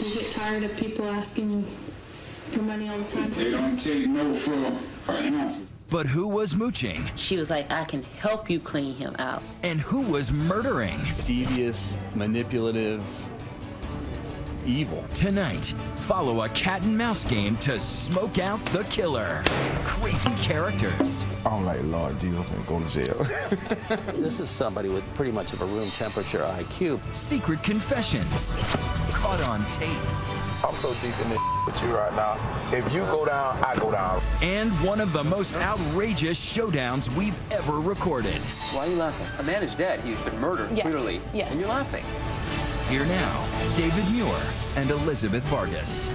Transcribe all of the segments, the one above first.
You get tired of people asking you for money all the time? They don't take no for answers. But who was mooching? She was like, I can help you clean him out. And who was murdering? Devious, manipulative, evil. Tonight, follow a cat and mouse game to smoke out the killer. Crazy characters. I don't like Lord Jesus, I'm gonna go to jail. This is somebody with pretty much of a room temperature IQ. Secret confessions. Caught on tape. I'm so deep in this with you right now. If you go down, I go down. And one of the most outrageous showdowns we've ever recorded. Why are you laughing? A man is dead. He's been murdered, clearly. Yes. And you're laughing. Here now, David Muir and Elizabeth Vargas.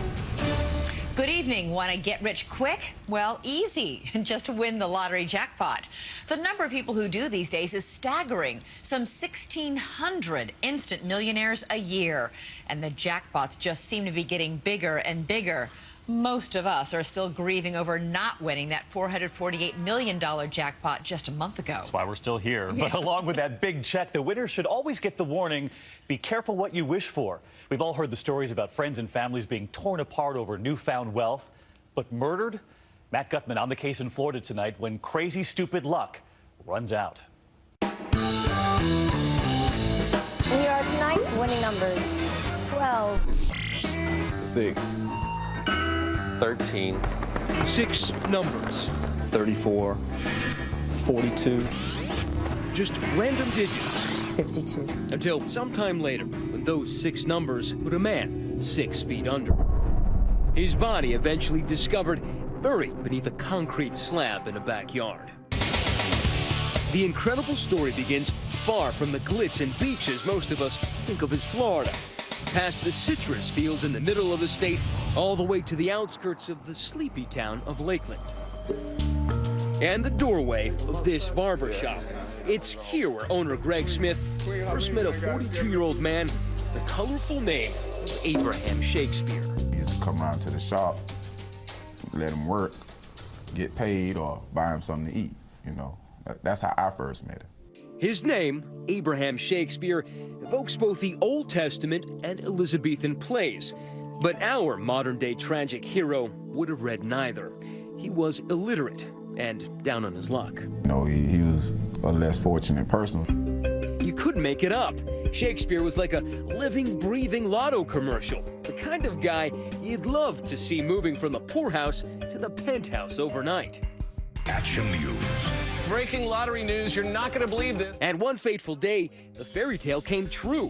Good evening. Want to get rich quick? Well, easy. Just win the lottery jackpot. The number of people who do these days is staggering. Some 1,600 instant millionaires a year. And the jackpots just seem to be getting bigger and bigger. Most of us are still grieving over not winning that $448 million jackpot just a month ago. That's why we're still here. But along with that big check, the winner should always get the warning, be careful what you wish for. We've all heard the stories about friends and families being torn apart over newfound wealth. But murdered? Matt Gutman on the case in Florida tonight when crazy, stupid luck runs out. And here are tonight's winning numbers. 12. 6. 13. 6 numbers. 34, 42. Just random digits. 52. Until sometime later, when those 6 numbers put a man 6 feet under. His body eventually discovered buried beneath a concrete slab in a backyard. The incredible story begins far from the glitz and beaches most of us think of as Florida. Past the citrus fields in the middle of the state, all the way to the outskirts of the sleepy town of Lakeland. And the doorway of this barbershop. It's here where owner Greg Smith first met a 42-year-old man with the colorful name of Abraham Shakespeare. He used to come around to the shop, let him work, get paid, or buy him something to eat, you know. That's how I first met him. His name, Abraham Shakespeare, evokes both the Old Testament and Elizabethan plays. But our modern-day tragic hero would have read neither. He was illiterate and down on his luck. You know, he was a less fortunate person. You couldn't make it up. Shakespeare was like a living, breathing Lotto commercial. The kind of guy you'd love to see moving from the poorhouse to the penthouse overnight. Action News. Breaking lottery news, you're not going to believe this. And one fateful day, the fairy tale came true.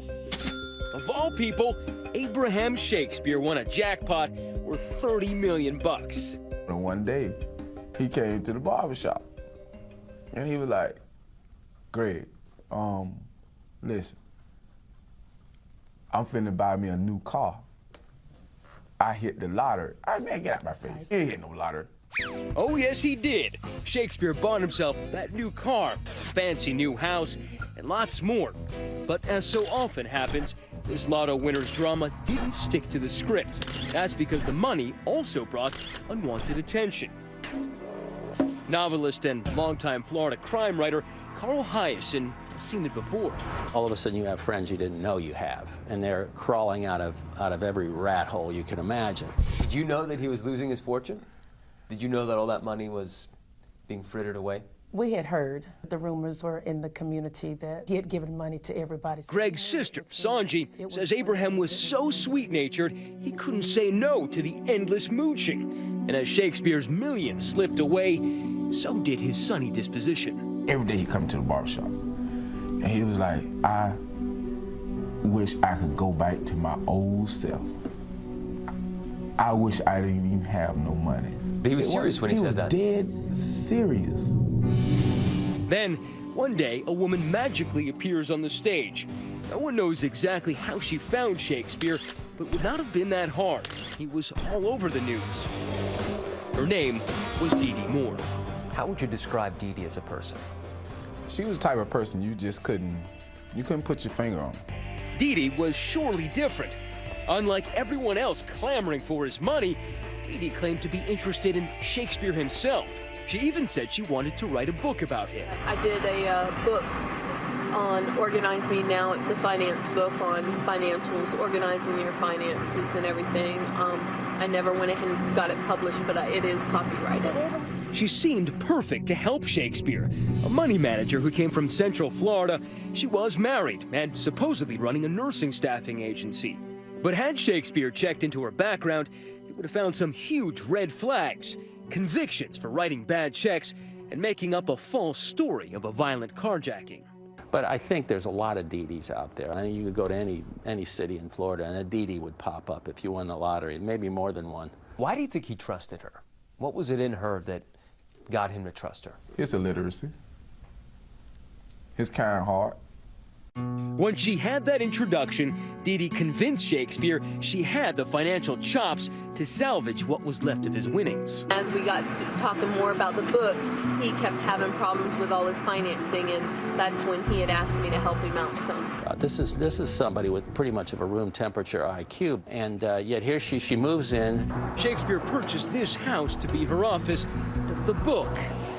Of all people, Abraham Shakespeare won a jackpot worth $30 million. And one day, he came to the barbershop, and he was like, Greg, listen, I'm finna buy me a new car. I hit the lottery. Man, get out my face. He ain't hit no lottery. Oh, yes, he did. Shakespeare bought himself that new car, fancy new house, and lots more. But as so often happens, this Lotto winner's drama didn't stick to the script. That's because the money also brought unwanted attention. Novelist and longtime Florida crime writer Carl Hyacin has seen it before. All of a sudden you have friends you didn't know you have, and they're crawling out of every rat hole you can imagine. Did you know that he was losing his fortune? Did you know that all that money was being frittered away? We had heard the rumors were in the community that he had given money to everybody. Greg's sister, Sanji, says Abraham was so sweet-natured he couldn't say no to the endless mooching. And as Shakespeare's millions slipped away, so did his sunny disposition. Every day he'd come to the barbershop, and he was like, I wish I could go back to my old self. I wish I didn't even have no money. But he was serious when he said that. He was dead serious. Then, one day, a woman magically appears on the stage. No one knows exactly how she found Shakespeare, but it would not have been that hard. He was all over the news. Her name was Dee Dee Moore. How would you describe Dee Dee as a person? She was the type of person you just couldn't put your finger on. Dee Dee was surely different. Unlike everyone else clamoring for his money, Dee Dee claimed to be interested in Shakespeare himself. She even said she wanted to write a book about him. I did a book on Organize Me Now. It's a finance book on financials, organizing your finances and everything. I never went ahead and got it published, but it is copyrighted. She seemed perfect to help Shakespeare. A money manager who came from Central Florida, she was married and supposedly running a nursing staffing agency. But had Shakespeare checked into her background, he would have found some huge red flags, convictions for writing bad checks, and making up a false story of a violent carjacking. But I think there's a lot of Dee-Dees out there. I mean, you could go to any city in Florida and a Dee-Dee would pop up if you won the lottery, maybe more than one. Why do you think he trusted her? What was it in her that got him to trust her? His illiteracy, his kind heart. Once she had that introduction, Dee-Dee convinced Shakespeare she had the financial chops to salvage what was left of his winnings. As we got talking more about the book, he kept having problems with all his financing, and that's when he had asked me to help him out some. This is somebody with pretty much of a room temperature IQ, and yet here she moves in. Shakespeare purchased this house to be her office, but the book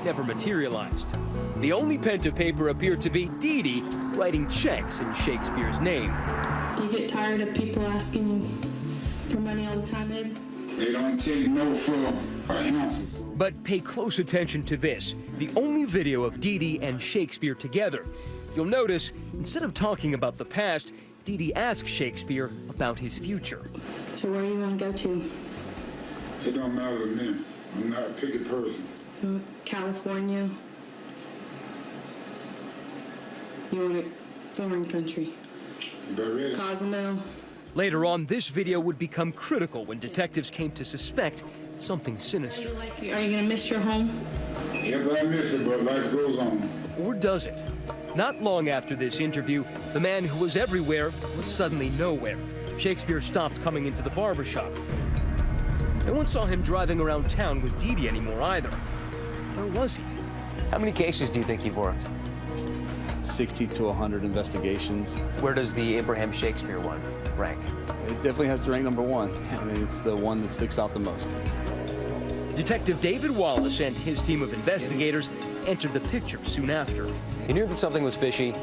never materialized. The only pen to paper appeared to be Dee-Dee writing checks in Shakespeare's name. Do you get tired of people asking you for money all the time, Abe? They don't take no for answers. But pay close attention to this, the only video of Dee-Dee and Shakespeare together. You'll notice, instead of talking about the past, Dee-Dee asks Shakespeare about his future. So where do you want to go to? It don't matter to me. I'm not a picky person. California. You want a foreign country? Cozumel. Later on, this video would become critical when detectives came to suspect something sinister. Are you going to miss your home? Yes, I miss it, but life goes on. Or does it? Not long after this interview, the man who was everywhere was suddenly nowhere. Shakespeare stopped coming into the barbershop. No one saw him driving around town with Dee-Dee anymore either. Where was he? How many cases do you think he worked? 60 to 100 investigations. Where does the Abraham Shakespeare one rank? It definitely has to rank number one. I mean, it's the one that sticks out the most. Detective David Wallace and his team of investigators entered the picture soon after. He knew that something was fishy,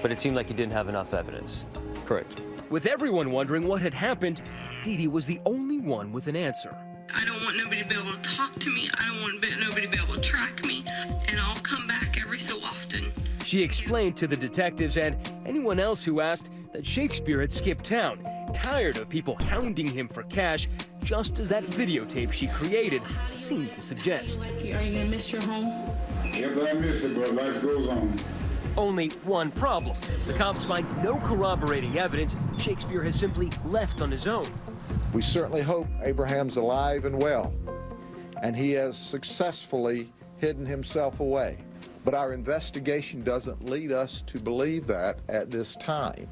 but it seemed like he didn't have enough evidence. Correct. With everyone wondering what had happened, Dee-Dee was the only one with an answer. I don't want nobody to be able to talk to me. I don't want nobody to be able to track me. And I'll come back every so often. She explained to the detectives and anyone else who asked that Shakespeare had skipped town, tired of people hounding him for cash, just as that videotape she created seemed to suggest. Are you going to miss your home? Yes, I miss it, but life goes on. Only one problem. The cops find no corroborating evidence. Shakespeare has simply left on his own. We certainly hope Abraham's alive and well, and he has successfully hidden himself away. But our investigation doesn't lead us to believe that at this time.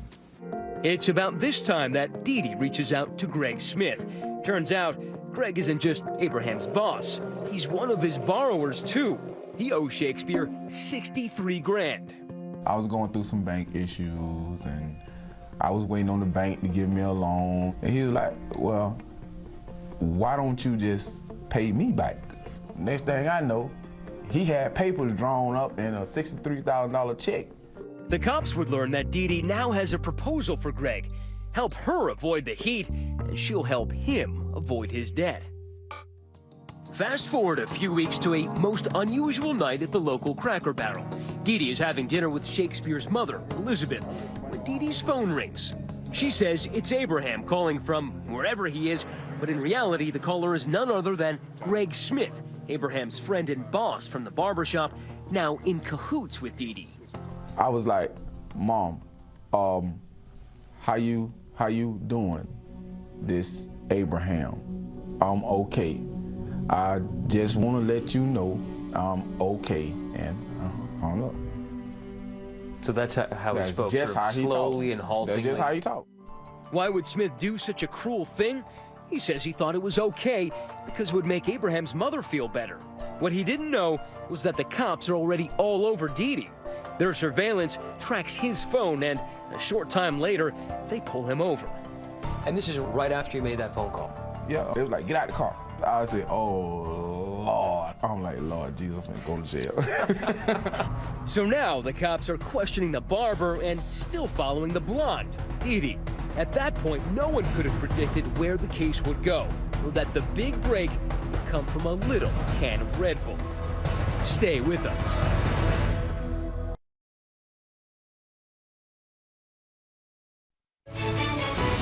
It's about this time that Dee-Dee reaches out to Greg Smith. Turns out, Greg isn't just Abraham's boss. He's one of his borrowers, too. He owes Shakespeare 63 grand. I was going through some bank issues, and I was waiting on the bank to give me a loan. And he was like, well, why don't you just pay me back? Next thing I know, he had papers drawn up in a $63,000 check. The cops would learn that Dee-Dee now has a proposal for Greg. Help her avoid the heat, and she'll help him avoid his debt. Fast forward a few weeks to a most unusual night at the local Cracker Barrel. Dee-Dee is having dinner with Shakespeare's mother, Elizabeth, when Dee-Dee's phone rings. She says it's Abraham calling from wherever he is, but in reality, the caller is none other than Greg Smith, Abraham's friend and boss from the barbershop, now in cahoots with Dee-Dee. I was like, Mom, how you doing? This Abraham. I'm okay. I just want to let you know I'm okay. And I don't know. So that's how he spoke, just sort of how he slowly talks. and haltingly. That's just how he talked. Why would Smith do such a cruel thing? He says he thought it was okay because it would make Abraham's mother feel better. What he didn't know was that the cops are already all over Dee-Dee. Their surveillance tracks his phone, and a short time later, they pull him over. And this is right after you made that phone call? Yeah, it was like, get out of the car. I said, oh, Lord. I'm like, Lord Jesus, I'm gonna go to jail. So now the cops are questioning the barber and still following the blonde, Dee Dee. At that point, no one could have predicted where the case would go, or that the big break would come from a little can of Red Bull. Stay with us.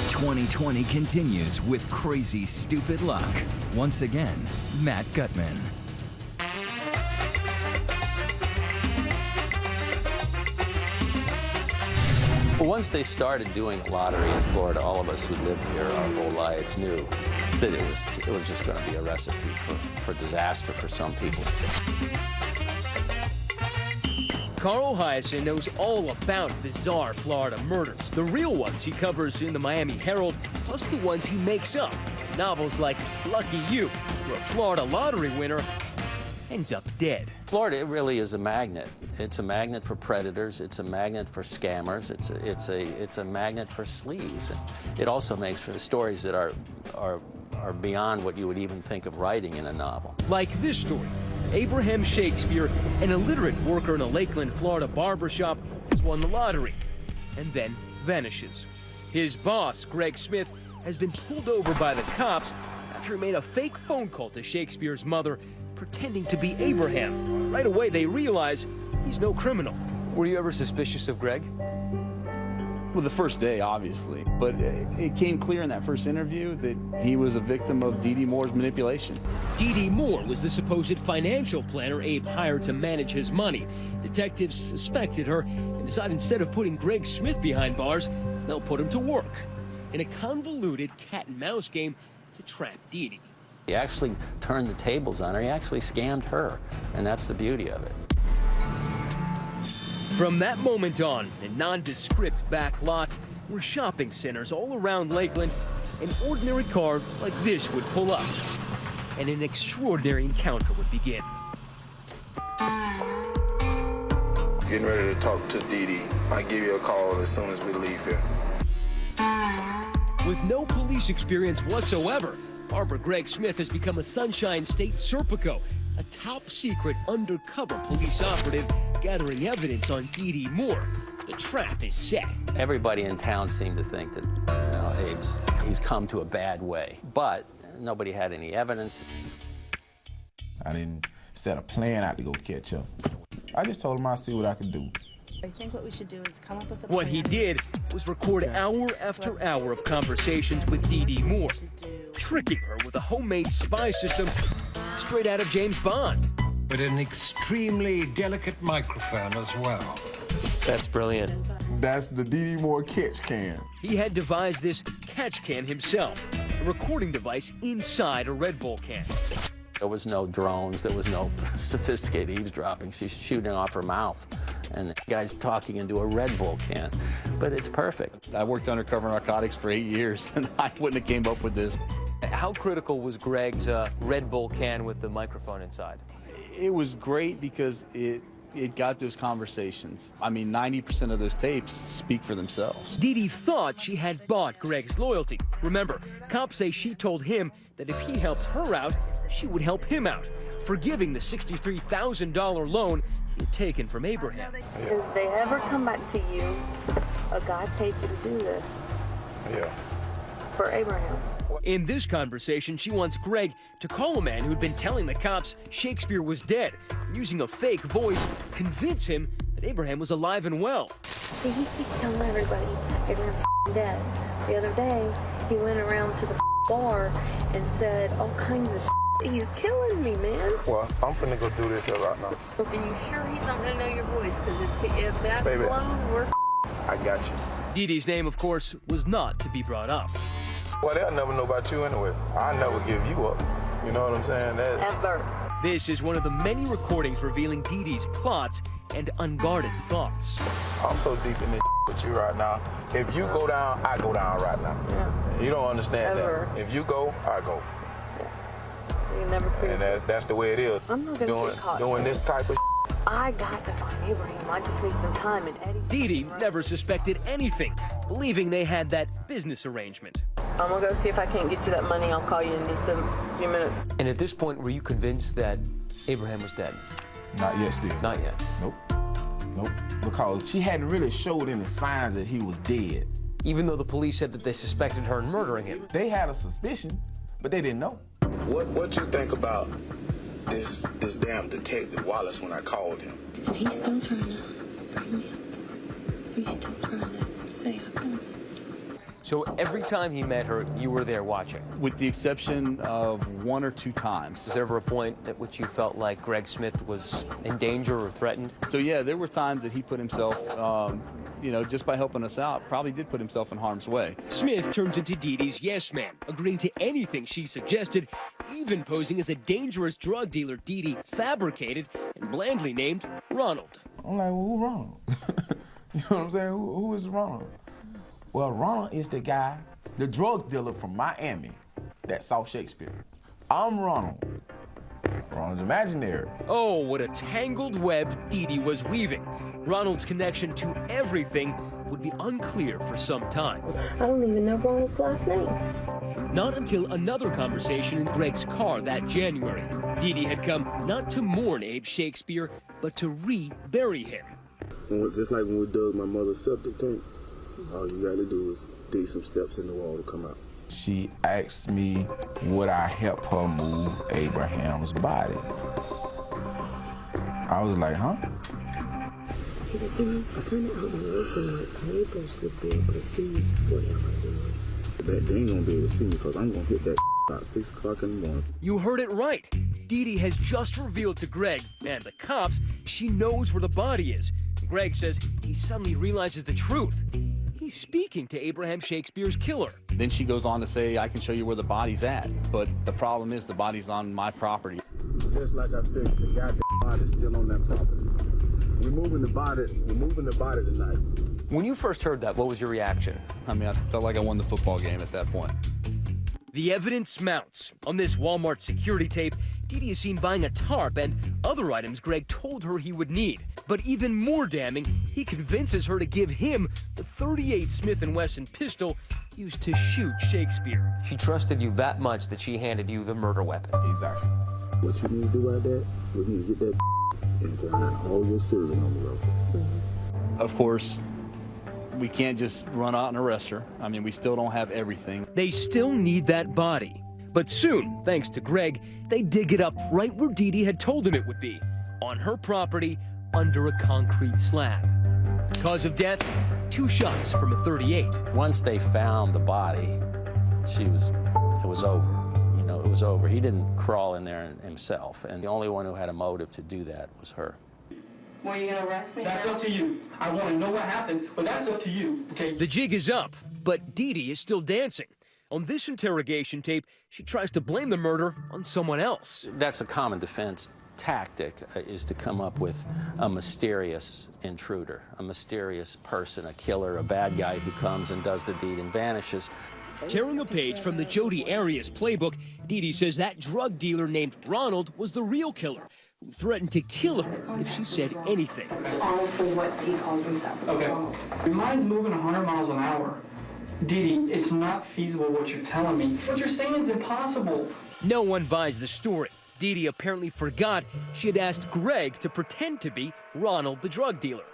"2020 continues with crazy, stupid luck. Once again, Matt Gutman. Well, once they started doing lottery in Florida, all of us who lived here our whole lives knew that it was just going to be a recipe for disaster for some people. Carl Hyacin knows all about bizarre Florida murders. The real ones he covers in the Miami Herald, plus the ones he makes up. Novels like Lucky You, where a Florida lottery winner ends up dead. Florida, it really is a magnet. It's a magnet for predators. It's a magnet for scammers. It's a magnet for sleaze. It also makes for stories that are beyond what you would even think of writing in a novel. Like this story. Abraham Shakespeare, an illiterate worker in a Lakeland, Florida barbershop, has won the lottery and then vanishes. His boss, Greg Smith, has been pulled over by the cops after he made a fake phone call to Shakespeare's mother, pretending to be Abraham. Right away, they realize he's no criminal. Were you ever suspicious of Greg? Well, the first day, obviously. But it came clear in that first interview that he was a victim of Dee Dee Moore's manipulation. Dee Dee Moore was the supposed financial planner Abe hired to manage his money. Detectives suspected her and decided instead of putting Greg Smith behind bars, they'll put him to work in a convoluted cat-and-mouse game to trap Dee Dee. He actually turned the tables on her. He actually scammed her, and that's the beauty of it. From that moment on, in nondescript back lots were shopping centers all around Lakeland, an ordinary car like this would pull up, and an extraordinary encounter would begin. Getting ready to talk to Dee Dee. I'll give you a call as soon as we leave here. With no police experience whatsoever, Barber Greg Smith has become a Sunshine State Serpico, a top-secret undercover police operative gathering evidence on Dee Dee Moore. The trap is set. Everybody in town seemed to think that he's come to a bad way, but nobody had any evidence. I didn't set a plan out to go catch him. I just told him I'd see what I could do. I think what we should do is come up with a plan. What he did was record hour after hour of conversations with Dee Dee Moore, tricking her with a homemade spy system straight out of James Bond. With an extremely delicate microphone as well. That's brilliant. That's the Dee Dee Moore catch can. He had devised this catch can himself, a recording device inside a Red Bull can. There was no drones, there was no sophisticated eavesdropping. She's shooting off her mouth, and the guy's talking into a Red Bull can. But it's perfect. I worked undercover narcotics for 8 years, and I wouldn't have came up with this. How critical was Greg's Red Bull can with the microphone inside? It was great because it got those conversations. I mean, 90% of those tapes speak for themselves. Dee Dee thought she had bought Greg's loyalty. Remember, cops say she told him that if he helped her out, she would help him out, forgiving the $63,000 loan he had taken from Abraham. If they ever come back to you, a guy paid you to do this. Yeah. For Abraham. In this conversation, she wants Greg to call a man who'd been telling the cops Shakespeare was dead, using a fake voice, convince him that Abraham was alive and well. See, he keeps telling everybody Abraham's dead. The other day, he went around to the bar and said all kinds of He's killing me, man. Well, I'm finna go do this here right now. Are you sure he's not gonna know your voice? Because if that's Baby, blown, we're I got you. Dee Dee's name, of course, was not to be brought up. Well, they'll never know about you anyway. I'll never give you up. You know what I'm saying? Ever. This is one of the many recordings revealing Dee Dee's plots and unguarded thoughts. I'm so deep in this with you right now. If you go down, I go down right now. Yeah. You don't understand Ever. that. If you go, I go. You never And that's the way it is. I'm not gonna get caught. Doing this type of I got to find Abraham. I just need some time. And Eddie's Dee Dee never suspected anything, believing they had that business arrangement. I'm gonna go see if I can't get you that money. I'll call you in just a few minutes. And at this point, were you convinced that Abraham was dead? Not yet still. Not yet. Nope. Nope. Because she hadn't really showed any signs that he was dead. Even though the police said that they suspected her in murdering him. They had a suspicion, but they didn't know. What you think about this damn detective Wallace when I called him? And he's still trying to bring me up. He's still trying to say I killed him. So every time he met her, you were there watching? With the exception of 1 or 2 times. Was there ever a point at which you felt like Greg Smith was in danger or threatened? So yeah, there were times that he put himself, you know, just by helping us out, probably did put himself in harm's way. Smith turns into Dee Dee's yes man, agreeing to anything she suggested, even posing as a dangerous drug dealer Dee Dee fabricated and blandly named Ronald. I'm like, well, who Ronald? You know what I'm saying? Who is Ronald? Well, Ronald is the guy, the drug dealer from Miami that saw Shakespeare. I'm Ronald. Ronald's imaginary. Oh, what a tangled web Dee Dee was weaving. Ronald's connection to everything would be unclear for some time. I don't even know Ronald's last name. Not until another conversation in Greg's car that January. Dee Dee had come not to mourn Abe Shakespeare, but to re-bury him. Just like when we dug my mother's septic tank, all you gotta do is dig some steps in the wall to come out. She asked me, would I help her move Abraham's body? I was like, huh? See, the thing is, it's kind of out in the open, like neighbors would be able to see what y'all are doing. They ain't gonna be able to see me because I'm gonna hit that about 6 o'clock in the morning. You heard it right. Dee Dee has just revealed to Greg and the cops she knows where the body is. Greg says he suddenly realizes the truth. He's speaking to Abraham Shakespeare's killer. Then she goes on to say, I can show you where the body's at. But the problem is the body's on my property. Just like I figured, the goddamn body's still on that property. We're moving the body tonight. When you first heard that, what was your reaction? I mean, I felt like I won the football game at that point. The evidence mounts. On this Walmart security tape, Dee Dee is seen buying a tarp and other items Greg told her he would need. But even more damning, he convinces her to give him the .38 Smith & Wesson pistol used to shoot Shakespeare. She trusted you that much that she handed you the murder weapon. Exactly. What you need to do right there, we need to get that and grind all your cereal on the road. Of course, we can't just run out and arrest her. I mean, we still don't have everything. They still need that body. But soon, thanks to Greg, they dig it up right where Dee Dee had told him it would be, on her property, under a concrete slab. Cause of death, 2 shots from a .38. Once they found the body, it was over. You know, it was over. He didn't crawl in there himself, and the only one who had a motive to do that was her. Well, you gonna arrest me? That's up to you. I want to know what happened, but that's up to you, okay? The jig is up, but Dee Dee is still dancing. On this interrogation tape, she tries to blame the murder on someone else. That's a common defense tactic, is to come up with a mysterious intruder, a mysterious person, a killer, a bad guy who comes and does the deed and vanishes. Tearing a page from the Jodi Arias playbook, Dee Dee says that drug dealer named Ronald was the real killer, who threatened to kill her if she said anything. Honestly, what he calls himself. Okay. Your mind's moving 100 miles an hour. Dee Dee, it's not feasible what you're telling me. What you're saying is impossible. No one buys the story. Dee Dee apparently forgot she had asked Greg to pretend to be Ronald the drug dealer.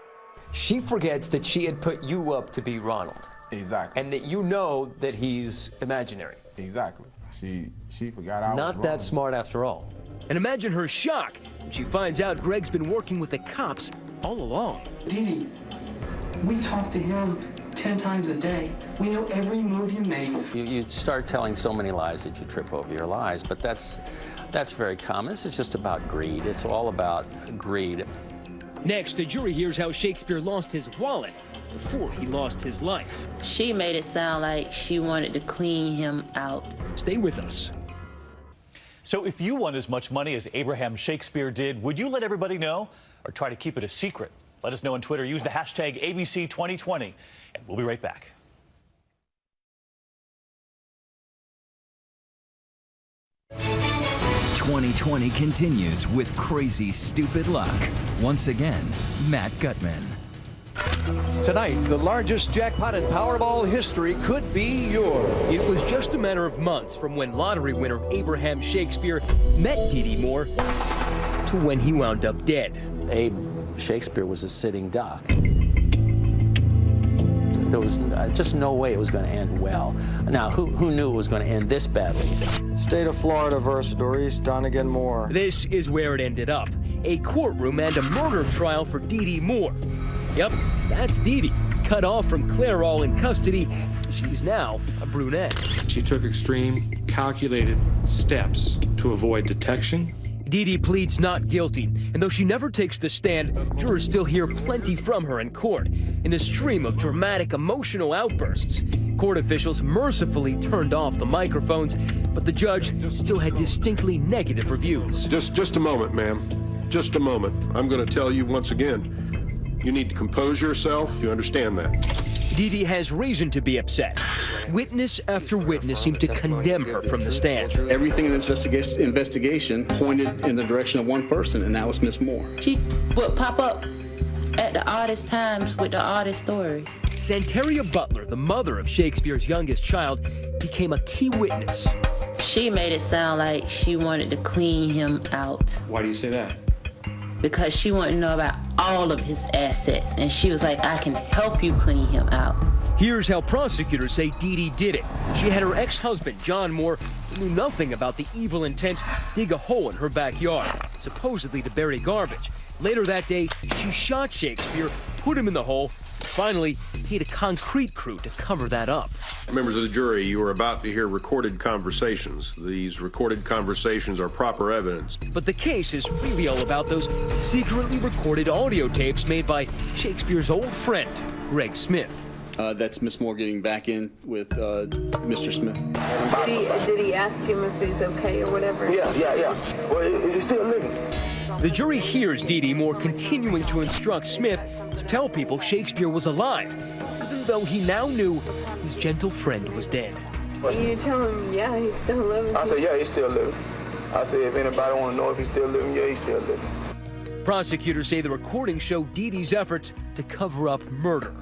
She forgets that she had put you up to be Ronald. Exactly. And that you know that he's imaginary. Exactly. She forgot I was Not that smart after all. And imagine her shock when she finds out Greg's been working with the cops all along. Dee Dee, we talk to him 10 times a day. We know every move you make. You start telling so many lies that you trip over your lies, but that's very common. This is just about greed. It's all about greed. Next, the jury hears how Shakespeare lost his wallet before he lost his life. She made it sound like she wanted to clean him out. Stay with us. So if you won as much money as Abraham Shakespeare did, would you let everybody know or try to keep it a secret? Let us know on Twitter. Use the hashtag ABC2020, and we'll be right back. '2020 continues with crazy, stupid luck. Once again, Matt Gutman. Tonight, the largest jackpot in Powerball history could be yours. It was just a matter of months from when lottery winner Abraham Shakespeare met Dee Dee Moore to when he wound up dead. Abe Shakespeare was a sitting duck. There was just no way it was going to end well. Now, who knew it was going to end this badly? State of Florida versus Doris Donegan Moore. This is where it ended up. A courtroom and a murder trial for Dee Dee Moore. Yep, that's Dee Dee, cut off from Clairol in custody. She's now a brunette. She took extreme, calculated steps to avoid detection. Dee Dee pleads not guilty, and though she never takes the stand, jurors still hear plenty from her in court, in a stream of dramatic, emotional outbursts. Court officials mercifully turned off the microphones, but the judge still had distinctly negative reviews. Just a moment, ma'am. Just a moment. I'm going to tell you once again, you need to compose yourself. You understand that? Dee Dee has reason to be upset. Witness after witness seemed to condemn her from the stand. Everything in this investigation pointed in the direction of one person, and that was Miss Moore. She would pop up at the oddest times with the oddest stories. Santeria Butler, the mother of Shakespeare's youngest child, became a key witness. She made it sound like she wanted to clean him out. Why do you say that? Because she wanted to know about all of his assets, and she was like, I can help you clean him out. Here's how prosecutors say Dee Dee did it. She had her ex-husband, John Moore, who knew nothing about the evil intent, dig a hole in her backyard, supposedly to bury garbage. Later that day, she shot Shakespeare, put him in the hole, and finally paid a concrete crew to cover that up. Members of the jury, you are about to hear recorded conversations. These recorded conversations are proper evidence. But the case is really all about those secretly recorded audio tapes made by Shakespeare's old friend, Greg Smith. That's Miss Moore getting back in with Mr. Smith. Did he ask him if he's okay or whatever? Yeah. Well, is he still living? The jury hears Dee Dee Moore continuing to instruct Smith to tell people Shakespeare was alive, even though he now knew his gentle friend was dead. You tell him, yeah, he's still living. I said, yeah, he's still living. I said, if anybody want to know if he's still living, yeah, he's still living. Prosecutors say the recordings show Dee Dee's efforts to cover up murder.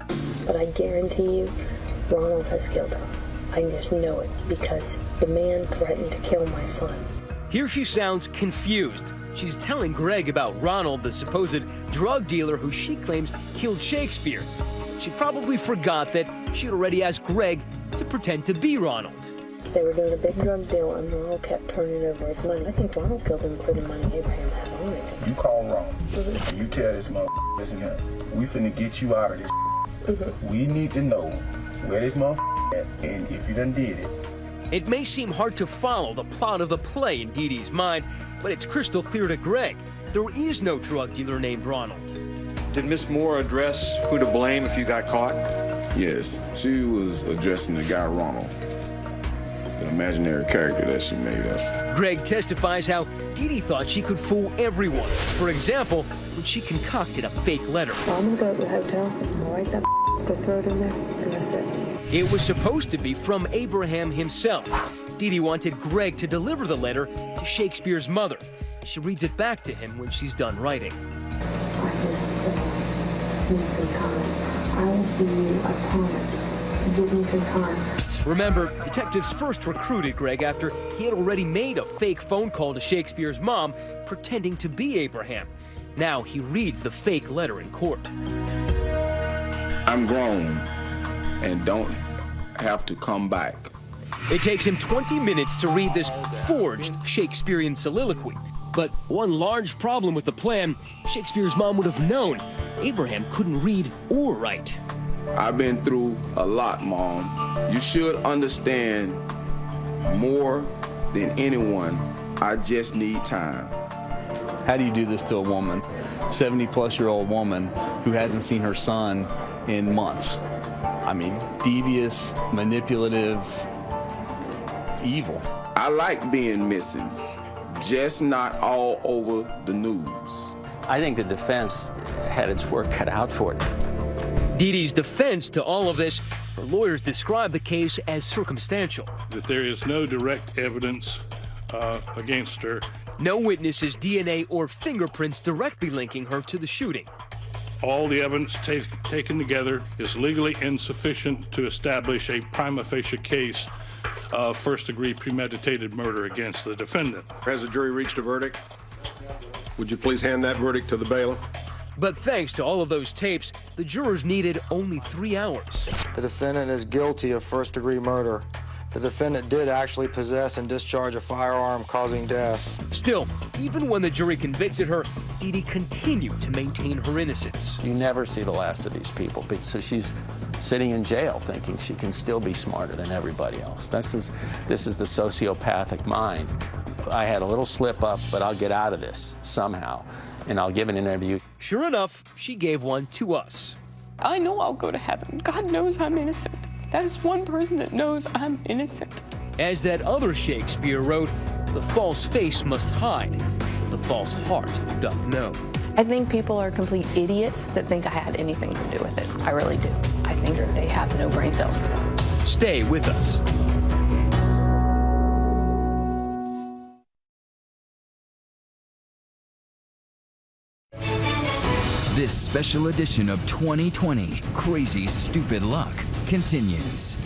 But I guarantee you, Ronald has killed her. I just know it because the man threatened to kill my son. Here she sounds confused. She's telling Greg about Ronald, the supposed drug dealer who she claims killed Shakespeare. She probably forgot that she'd already asked Greg to pretend to be Ronald. They were doing a big drug deal and Ronald kept turning over his money. I think Ronald killed him for the money Abraham had on it. You call Ronald. You tell this motherfucker, listen here, we finna get you out of this. We need to know where this motherfucker at, and if you done did it. It may seem hard to follow the plot of the play in Dee Dee's mind, but it's crystal clear to Greg. There is no drug dealer named Ronald. Did Miss Moore address who to blame if you got caught? Yes, she was addressing the guy Ronald, the imaginary character that she made up. Greg testifies how Dee Dee thought she could fool everyone. For example, when she concocted a fake letter. I'm gonna go to the hotel, I'll write that, go throw it in there, and that's it. It was supposed to be from Abraham himself. Dee Dee wanted Greg to deliver the letter to Shakespeare's mother. She reads it back to him when she's done writing. Give me some time. I will see you, I promise. Give me some time. Remember, detectives first recruited Greg after he had already made a fake phone call to Shakespeare's mom, pretending to be Abraham. Now he reads the fake letter in court. I'm grown and don't have to come back. It takes him 20 minutes to read this forged Shakespearean soliloquy. But one large problem with the plan, Shakespeare's mom would have known Abraham couldn't read or write. I've been through a lot, Mom. You should understand more than anyone. I just need time. How do you do this to a woman, 70-plus-year-old woman who hasn't seen her son in months? I mean, devious, manipulative, evil. I like being missing, just not all over the news. I think the defense had its work cut out for it. Dee Dee's defense to all of this, her lawyers describe the case as circumstantial. That there is no direct evidence against her. No witnesses' DNA or fingerprints directly linking her to the shooting. all the evidence taken together is legally insufficient to establish a prima facie case of first-degree premeditated murder against the defendant. Has the jury reached a verdict? Would you please hand that verdict to the bailiff? But thanks to all of those tapes, the jurors needed only 3 hours. The defendant is guilty of first-degree murder. The defendant did actually possess and discharge a firearm causing death. Still, even when the jury convicted her, Dee Dee continued to maintain her innocence. You never see the last of these people. So she's sitting in jail thinking she can still be smarter than everybody else. This is the sociopathic mind. I had a little slip up, but I'll get out of this somehow, and I'll give an interview. Sure enough, she gave one to us. I know I'll go to heaven. God knows I'm innocent. That is one person that knows I'm innocent. As that other Shakespeare wrote, the false face must hide, but the false heart doth know. I think people are complete idiots that think I had anything to do with it. I really do. I think they have no brain cells. Stay with us. This special edition of 2020 Crazy Stupid Luck continues.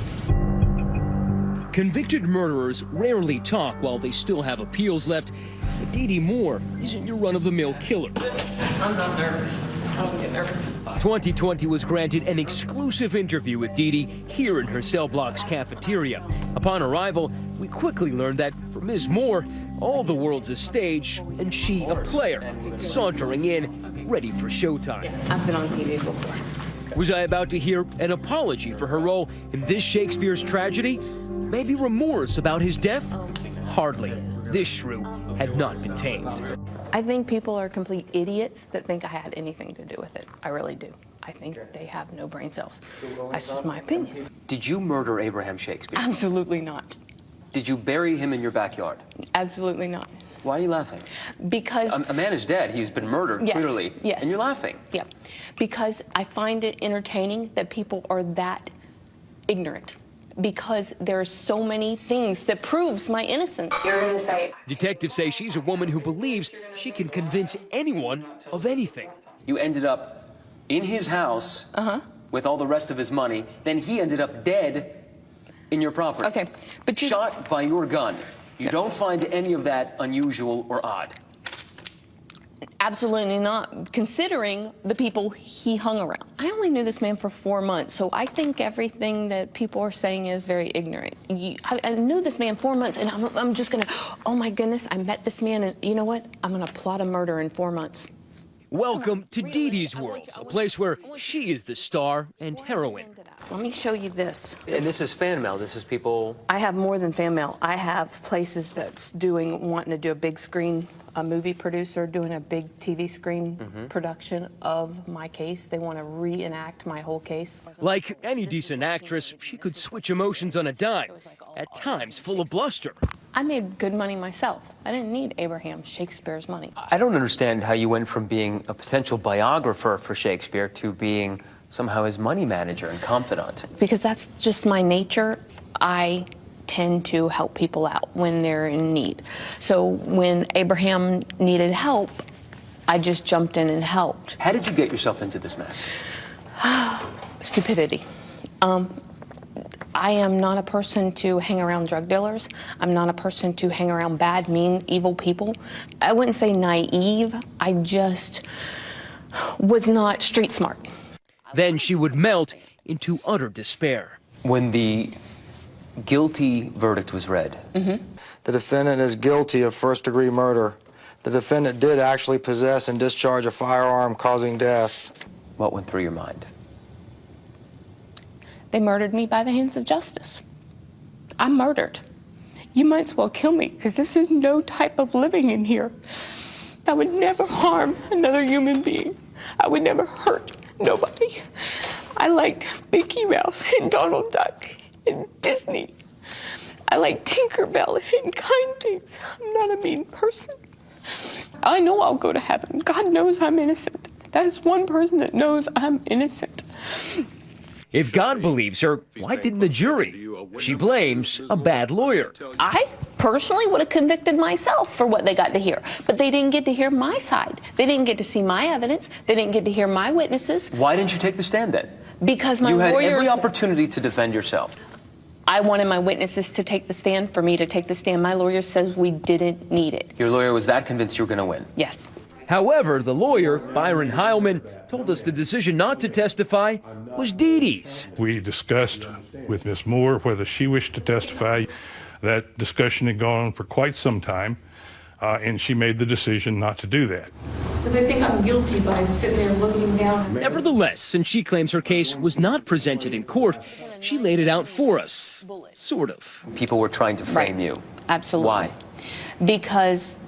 Convicted murderers rarely talk while they still have appeals left. But Dee Dee Moore isn't your run-of-the-mill killer. I'm not nervous. I don't get nervous. 2020 was granted an exclusive interview with Dee Dee here in her cell block's cafeteria. Upon arrival, we quickly learned that for Ms. Moore, all the world's a stage and she a player, sauntering in, ready for showtime. I've been on TV before. Was I about to hear an apology for her role in this Shakespeare's tragedy? Maybe remorse about his death? Hardly. This shrew had not been tamed. I think people are complete idiots that think I had anything to do with it. I really do. I think they have no brain cells. That's just my opinion. Did you murder Abraham Shakespeare? Absolutely not. Did you bury him in your backyard? Absolutely not. Why are you laughing? Because a man is dead. He's been murdered, yes, clearly. Yes. And you're laughing. Yeah. Because I find it entertaining that people are that ignorant. Because there are so many things that proves my innocence. You're gonna say. Detectives say she's a woman who believes she can convince anyone of anything. You ended up in his house with all the rest of his money. Then he ended up dead in your property. Okay, but you... Shot by your gun. You don't find any of that unusual or odd? Absolutely not, considering the people he hung around. I only knew this man for 4 months, so I think everything that people are saying is very ignorant. I knew this man 4 months, and I'm just gonna, oh my goodness, I met this man, and you know what? I'm gonna plot a murder in 4 months. Welcome to Dee Dee's world, a place where she is the star and heroine. Let me show you this. And this is fan mail. This is people... I have more than fan mail. I have places that's wanting to do a big screen, a movie producer doing a big TV screen production of my case. They want to reenact my whole case. Like any decent actress, she could switch emotions on a dime, at times full of bluster. I made good money myself. I didn't need Abraham Shakespeare's money. I don't understand how you went from being a potential biographer for Shakespeare to being somehow his money manager and confidant. Because that's just my nature. I tend to help people out when they're in need. So when Abraham needed help, I just jumped in and helped. How did you get yourself into this mess? Stupidity. I am not a person to hang around drug dealers. I'm not a person to hang around bad, mean, evil people. I wouldn't say naive. I just was not street smart. Then she would melt into utter despair. When the guilty verdict was read. The defendant is guilty of first-degree murder. The defendant did actually possess and discharge a firearm causing death. What went through your mind? They murdered me by the hands of justice. I'm murdered. You might as well kill me, because this is no type of living in here. I would never harm another human being. I would never hurt nobody. I liked Mickey Mouse and Donald Duck and Disney. I like Tinkerbell and kind things. I'm not a mean person. I know I'll go to heaven. God knows I'm innocent. That is one person that knows I'm innocent. If God believes her, why didn't the jury? She blames a bad lawyer. I personally would have convicted myself for what they got to hear, but they didn't get to hear my side. They didn't get to see my evidence. They didn't get to hear my witnesses. Why didn't you take the stand then? Because my lawyers... You had every opportunity to defend yourself. I wanted my witnesses to take the stand, for me to take the stand. My lawyer says we didn't need it. Your lawyer was that convinced you were going to win? Yes. However, the lawyer, Byron Heilman, told us the decision not to testify was Dee Dee's. We discussed with Ms. Moore whether she wished to testify. That discussion had gone on for quite some time, and she made the decision not to do that. So they think I'm guilty by sitting there looking down. Nevertheless, since she claims her case was not presented in court, she laid it out for us. Sort of. People were trying to frame you. Absolutely. Why? Because,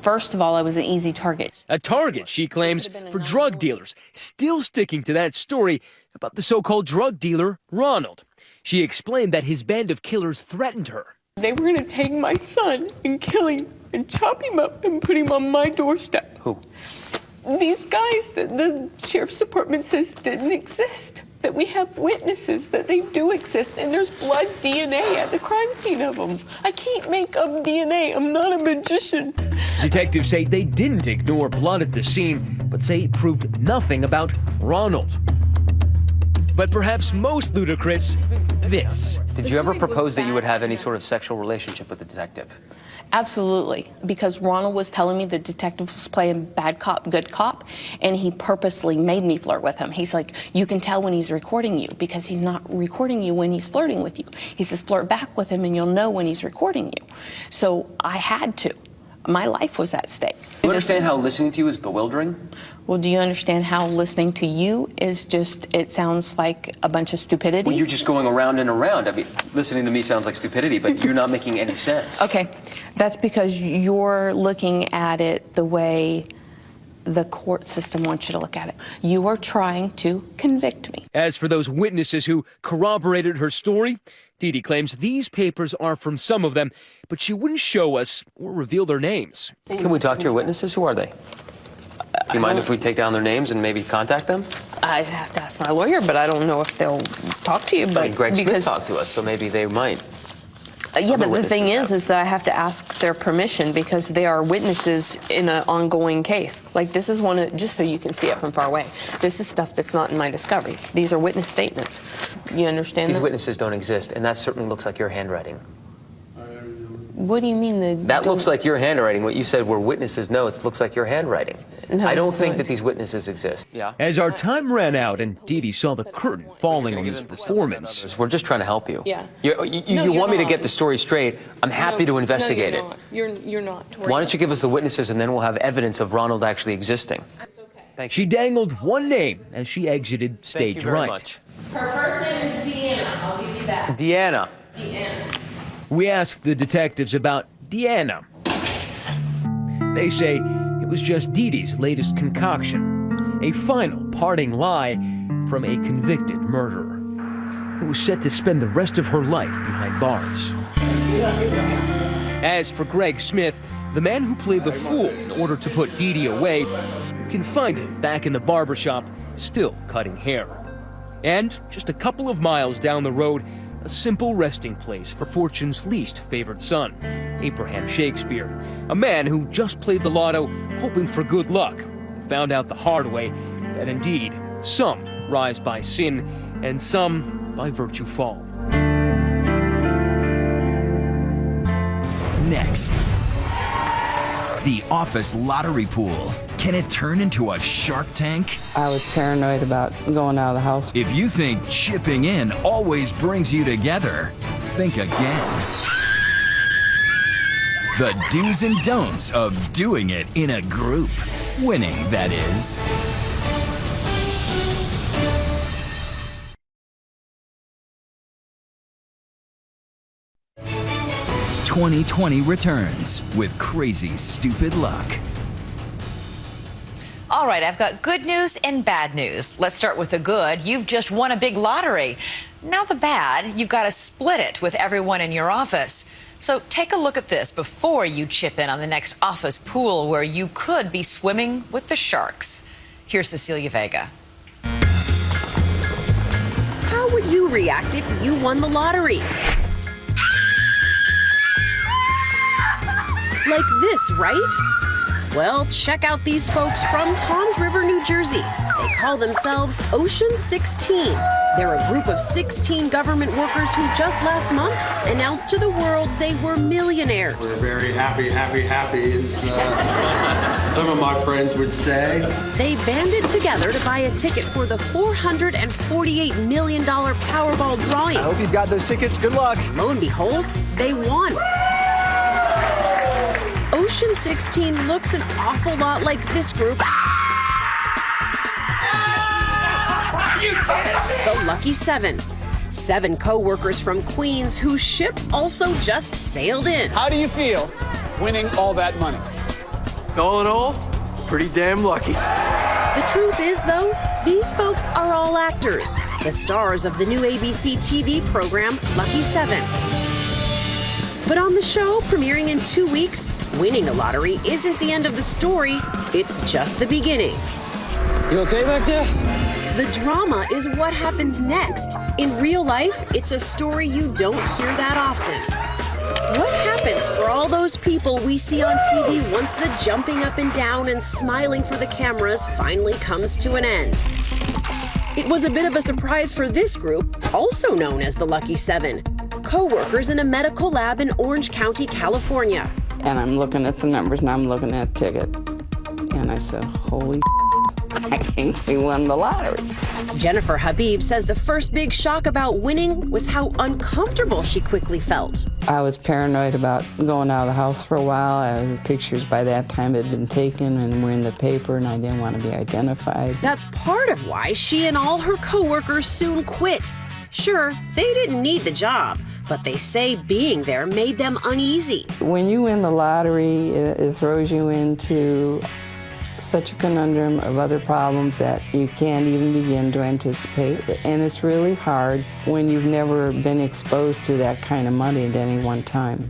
first of all, I was an easy target. A target, she claims, for drug dealers, still sticking to that story about the so-called drug dealer, Ronald. She explained that his band of killers threatened her. They were going to take my son and kill him and chop him up and put him on my doorstep. Who? These guys that the sheriff's department says didn't exist. That we have witnesses that they do exist, and there's blood DNA at the crime scene of them. I can't make up DNA. I'm not a magician. Detectives say they didn't ignore blood at the scene, but say it proved nothing about Ronald. But perhaps most ludicrous, this. Did you ever propose that you would have any sort of sexual relationship with the detective? Absolutely, because Ronald was telling me the detective was playing bad cop, good cop, and he purposely made me flirt with him. He's like, you can tell when he's recording you because he's not recording you when he's flirting with you. He says, flirt back with him and you'll know when he's recording you. So I had to. My life was at stake. Do you understand how listening to you is bewildering? Well, do you understand how listening to you is just, it sounds like a bunch of stupidity? Well, you're just going around and around. I mean, listening to me sounds like stupidity, but you're not making any sense. Okay, that's because you're looking at it the way the court system wants you to look at it. You are trying to convict me. As for those witnesses who corroborated her story, Dee Dee claims these papers are from some of them, but she wouldn't show us or reveal their names. Can we talk to your witnesses? Who are they? Do you mind if we take down their names and maybe contact them? I'd have to ask my lawyer, but I don't know if they'll talk to you. But I mean, Greg Smith talked to us, so maybe they might. Yeah, but the thing is that I have to ask their permission because they are witnesses in an ongoing case. Like, this is one of, just so you can see it from far away, this is stuff that's not in my discovery. These are witness statements. You understand that? These witnesses don't exist, and that certainly looks like your handwriting. What do you mean? That looks like your handwriting. What you said were witnesses' notes looks like your handwriting. No, I don't think that these witnesses exist. Yeah. As our time ran out and Dee Dee saw the curtain falling on this performance. We're just trying to help you. Yeah. You want me to get the story straight. I'm happy to investigate it. You're not. Why don't you give us the witnesses and then we'll have evidence of Ronald actually existing. Thank you. She dangled one name as she exited stage Thank you very right. much. Her first name is Deanna. I'll give you that. Deanna. Deanna. We asked the detectives about Deanna. They say it was just Dee Dee's latest concoction, a final parting lie from a convicted murderer who was set to spend the rest of her life behind bars. As for Greg Smith, the man who played the fool in order to put Dee Dee away, you can find him back in the barbershop, still cutting hair. And just a couple of miles down the road, a simple resting place for Fortune's least favored son, Abraham Shakespeare, a man who just played the lotto hoping for good luck, and found out the hard way that indeed some rise by sin and some by virtue fall. Next, the office lottery pool. Can it turn into a Shark Tank? I was paranoid about going out of the house. If you think chipping in always brings you together, think again. The do's and don'ts of doing it in a group. Winning, that is. 2020 returns with crazy, stupid luck. All right, I've got good news and bad news. Let's start with the good. You've just won a big lottery. Now the bad, you've got to split it with everyone in your office. So take a look at this before you chip in on the next office pool where you could be swimming with the sharks. Here's Cecilia Vega. How react if you won the lottery? Like this, right? Well, check out these folks from Toms River, New Jersey. They call themselves Ocean 16. They're a group of 16 government workers who just last month announced to the world they were millionaires. We're very happy, as some of my friends would say. They banded together to buy a ticket for the $448 million Powerball drawing. I hope you've got those tickets. Good luck. Lo and behold, they won. Ocean 16 looks an awful lot like this group, the Lucky Seven. 7 co-workers from Queens whose ship also just sailed in. How do you feel winning all that money? All in all, pretty damn lucky. The truth is, though, these folks are all actors, the stars of the new ABC TV program, Lucky 7. But on the show, premiering in 2 weeks, winning the lottery isn't the end of the story, it's just the beginning. You okay back there? The drama is what happens next. In real life, it's a story you don't hear that often. What happens for all those people we see on TV once the jumping up and down and smiling for the cameras finally comes to an end? It was a bit of a surprise for this group, also known as the Lucky Seven, co-workers in a medical lab in Orange County, California. And I'm looking at the numbers and I'm looking at the ticket. And I said, holy I think we won the lottery. Jennifer Habib says the first big shock about winning was how uncomfortable she quickly felt. I was paranoid about going out of the house for a while. The pictures by that time had been taken and were in the paper, and I didn't want to be identified. That's part of why she and all her co-workers soon quit. Sure, they didn't need the job, but they say being there made them uneasy. When you win the lottery, it throws you into such a conundrum of other problems that you can't even begin to anticipate. And it's really hard when you've never been exposed to that kind of money at any one time.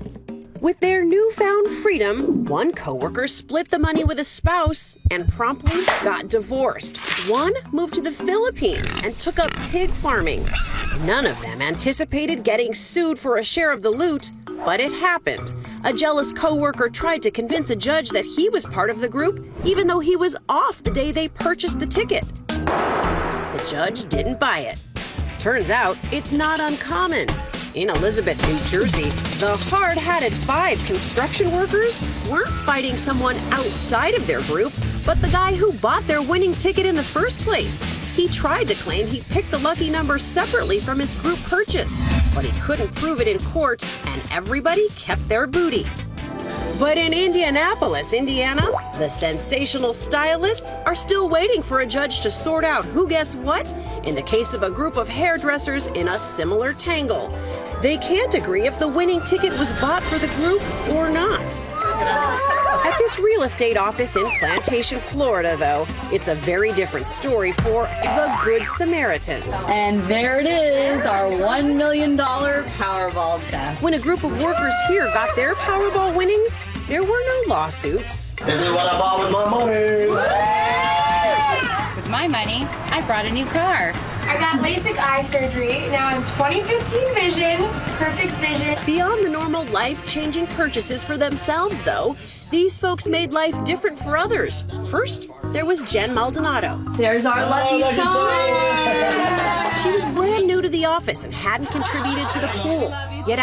With their newfound freedom, one coworker split the money with a spouse and promptly got divorced. One moved to the Philippines and took up pig farming. None of them anticipated getting sued for a share of the loot, but it happened. A jealous coworker tried to convince a judge that he was part of the group, even though he was off the day they purchased the ticket. The judge didn't buy it. Turns out, it's not uncommon. In Elizabeth, New Jersey, the hard-hatted 5 construction workers weren't fighting someone outside of their group, but the guy who bought their winning ticket in the first place. He tried to claim he picked the lucky number separately from his group purchase, but he couldn't prove it in court, and everybody kept their booty. But in Indianapolis, Indiana, the sensational stylists are still waiting for a judge to sort out who gets what in the case of a group of hairdressers in a similar tangle. They can't agree if the winning ticket was bought for the group or not. At this real estate office in Plantation, Florida, though, it's a very different story for the Good Samaritans. And there it is, our $1 million Powerball check. When a group of workers here got their Powerball winnings, there were no lawsuits. This is what I bought with my money. With my money, I brought a new car. I got LASIK eye surgery. Now I'm 20/15 vision, perfect vision. Beyond the normal life-changing purchases for themselves, though, these folks made life different for others. First, there was Jen Maldonado. There's our lucky charm. She was brand new to the office and hadn't contributed to the pool. Yet